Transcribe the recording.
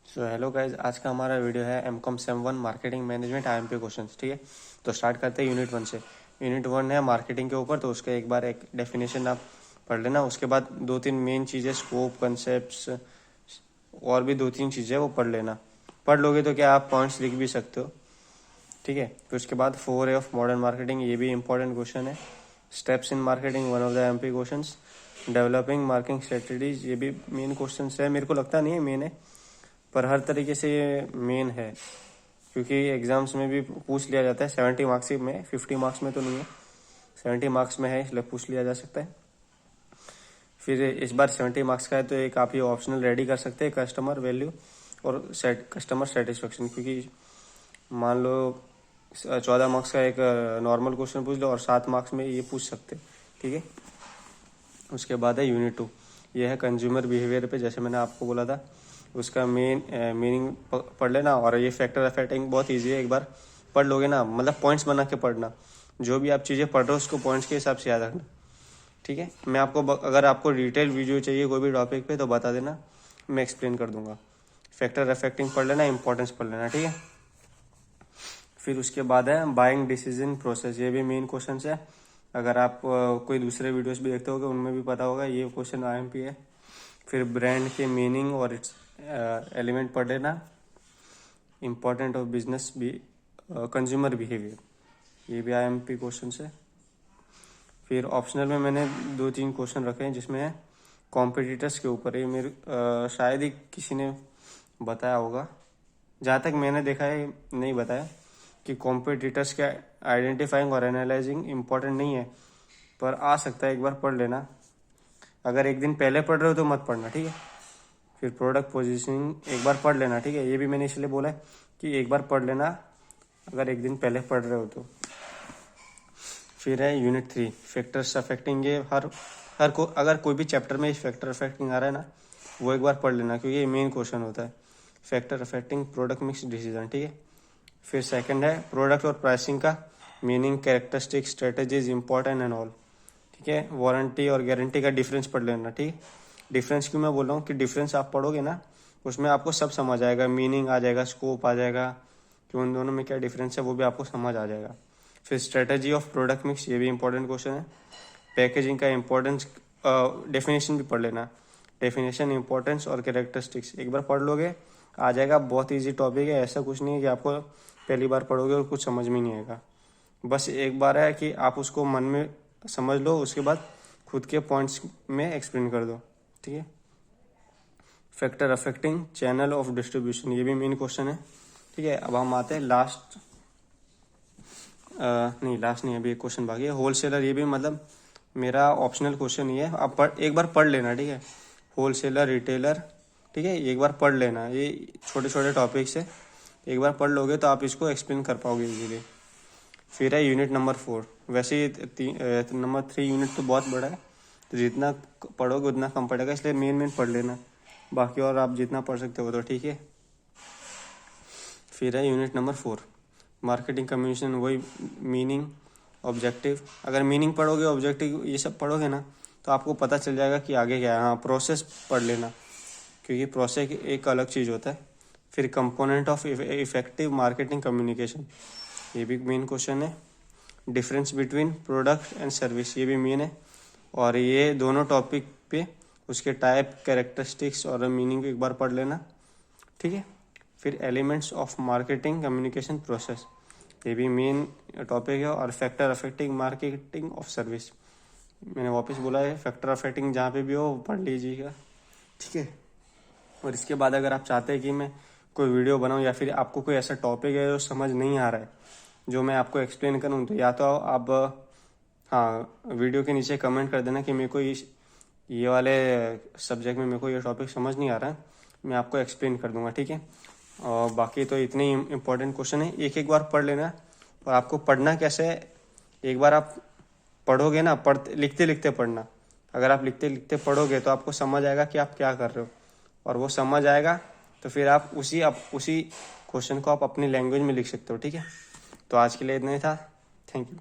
So hello guys, आज का हमारा वीडियो है MCom sem 1 marketing management IMP questions. ठीक है, तो स्टार्ट करते हैं यूनिट 1 से। यूनिट 1 है मार्केटिंग के ऊपर, तो उसका एक बार एक डेफिनेशन आप पढ़ लेना। उसके बाद 2-3 मेन चीज़ें, स्कोप, कंसेप्ट्स और भी 2-3 चीज़ें वो पढ़ लेना। पढ़ लोगे तो क्या आप पॉइंट्स लिख भी सकते हो। ठीक है, फिर उसके बाद 4A ऑफ मॉडर्न मार्केटिंग, ये भी इंपॉर्टेंट क्वेश्चन है। Steps in marketing, one of the MP questions. Developing marketing strategies, ये भी मेन क्वेश्चन है। मेरे को लगता नहीं है मेन है, पर हर तरीके से ये मेन है, क्योंकि एग्जाम्स में भी पूछ लिया जाता है। 70 मार्क्स में, 50 मार्क्स में तो नहीं है, 70 मार्क्स में है, इसलिए पूछ लिया जा सकता है। फिर इस बार 70 मार्क्स का है, तो एक आप ये ऑप्शनल रेडी कर सकते हैं, कस्टमर वैल्यू और कस्टमर सेटिस्फेक्शन। क्योंकि मान लो 14 मार्क्स का एक नॉर्मल क्वेश्चन पूछ लो और 7 मार्क्स में ये पूछ सकते। ठीक है, उसके बाद है यूनिट 2, ये है कंज्यूमर बिहेवियर पे। जैसे मैंने आपको बोला था, उसका मीनिंग पढ़ लेना। और ये फैक्टर अफेक्टिंग बहुत इजी है, एक बार पढ़ लोगे ना, मतलब पॉइंट्स बना के पढ़ना। जो भी आप चीज़ें पढ़ रहे हो उसको पॉइंट्स के हिसाब से याद रखना। ठीक है, मैं आपको अगर आपको डिटेल वीडियो चाहिए कोई भी टॉपिक पे तो बता देना, मैं एक्सप्लेन कर दूंगा। फैक्टर अफेक्टिंग पढ़ लेना, इंपॉर्टेंस पढ़ लेना। ठीक है, फिर उसके बाद है बाइंग डिसीजन प्रोसेस, ये भी मेन क्वेश्चन है। अगर आप कोई दूसरे वीडियोस भी देखते होगे उनमें भी पता होगा, ये क्वेश्चन आईएमपी है। फिर ब्रांड के मीनिंग और इट्स एलिमेंट पढ़ लेना। इम्पोर्टेंट ऑफ बिजनेस भी कंज्यूमर बिहेवियर, ये भी आईएमपी क्वेश्चन है। फिर ऑप्शनल में मैंने 2-3 क्वेश्चन रखे हैं, जिसमें है कॉम्पिटिटर्स के ऊपर। ये मेरे शायद ही किसी ने बताया होगा, जहाँ तक मैंने देखा है नहीं बताया, कि कॉम्पिटिटर्स के आइडेंटिफाइंग और एनालाइजिंग इम्पोर्टेंट नहीं है, पर आ सकता है, एक बार पढ़ लेना। अगर एक दिन पहले पढ़ रहे हो तो मत पढ़ना। ठीक है, फिर प्रोडक्ट पोजीशनिंग एक बार पढ़ लेना। ठीक है, ये भी मैंने इसलिए बोला है कि एक बार पढ़ लेना, अगर एक दिन पहले पढ़ रहे हो तो। फिर है यूनिट 3 फैक्टर्स अफेक्टिंग, ये हर को अगर कोई भी चैप्टर में फैक्टर अफेक्टिंग आ रहा है ना, वो एक बार पढ़ लेना, क्योंकि ये मेन क्वेश्चन होता है, factor affecting product mix decision. ठीक है, फिर सेकंड है प्रोडक्ट और प्राइसिंग का meaning, characteristic, strategies, important and all. ठीक है, वारंटी और गारंटी का डिफरेंस पढ़ लेना। ठीक है, डिफरेंस क्यों मैं बोल रहा हूँ कि डिफरेंस आप पढ़ोगे ना, उसमें आपको सब समझ आएगा, मीनिंग आ जाएगा, स्कोप आ जाएगा, कि उन दोनों में क्या डिफरेंस है वो भी आपको समझ आ जाएगा। फिर स्ट्रेटेजी ऑफ प्रोडक्ट मिक्स, ये भी इंपॉर्टेंट क्वेश्चन है। पैकेजिंग का इंपॉर्टेंस, डेफिनेशन भी पढ़ लेना, डेफिनेशन, इंपॉर्टेंस और कैरेक्टरिस्टिक्स एक बार पढ़ लोगे आ जाएगा। बहुत ईजी टॉपिक है, ऐसा कुछ नहीं है कि आपको पहली बार पढ़ोगे और कुछ समझ में नहीं आएगा। बस एक बार है कि आप उसको मन में समझ लो, उसके बाद खुद के पॉइंट्स में एक्सप्लेन कर दो। ठीक है, factor affecting channel of distribution, ये भी मेन क्वेश्चन है। ठीक है, अब हम आते हैं लास्ट नहीं, अभी एक क्वेश्चन बाकी है, होलसेलर। ये भी मतलब मेरा ऑप्शनल क्वेश्चन ही है, आप एक बार पढ़ लेना। ठीक है, होलसेलर, रिटेलर, ठीक है, एक बार पढ़ लेना। ये छोटे छोटे टॉपिक्स है, एक बार पढ़ लोगे तो आप इसको एक्सप्लेन कर पाओगे इजीली। फिर है यूनिट नंबर 4। वैसे नंबर 3 यूनिट तो बहुत बड़ा है, तो जितना पढ़ोगे उतना कम पड़ेगा, इसलिए मेन पढ़ लेना, बाकी और आप जितना पढ़ सकते हो तो ठीक है। फिर है यूनिट नंबर 4 मार्केटिंग कम्युनिकेशन, वही मीनिंग, ऑब्जेक्टिव। अगर मीनिंग पढ़ोगे, ऑब्जेक्टिव ये सब पढ़ोगे ना, तो आपको पता चल जाएगा कि आगे क्या है। हाँ, प्रोसेस पढ़ लेना, क्योंकि प्रोसेस एक अलग चीज़ होता है। फिर component of effective marketing communication, ये भी मेन क्वेश्चन है। Difference between product and service, ये भी मेन है। और ये दोनों टॉपिक पे उसके टाइप, कैरेक्टरिस्टिक्स और मीनिंग एक बार पढ़ लेना। ठीक है, फिर elements of marketing communication process, ये भी मेन टॉपिक है। और factor affecting marketing of service, मैंने वापस बोला है, फैक्टर अफेक्टिंग जहाँ पे भी हो पढ़ लीजिएगा। ठीक है, और इसके बाद अगर आप चाहते हैं कि मैं कोई वीडियो बनाऊं, या फिर आपको कोई ऐसा टॉपिक है जो समझ नहीं आ रहा है, जो मैं आपको एक्सप्लेन करूं, तो या तो आप हाँ वीडियो के नीचे कमेंट कर देना कि मेरे को ये वाले सब्जेक्ट में मेरे को ये टॉपिक समझ नहीं आ रहा है, मैं आपको एक्सप्लेन कर दूंगा। ठीक है, और बाकी तो इतने ही इम्पोर्टेंट क्वेश्चन है, एक बार पढ़ लेना। और आपको पढ़ना कैसे है, एक बार आप पढ़ोगे ना, लिखते लिखते पढ़ना। अगर आप लिखते लिखते पढ़ोगे तो आपको समझ आएगा कि आप क्या कर रहे हो, और वो समझ आएगा तो फिर आप उसी क्वेश्चन को आप अपनी लैंग्वेज में लिख सकते हो। ठीक है, तो आज के लिए इतना ही था, थैंक यू।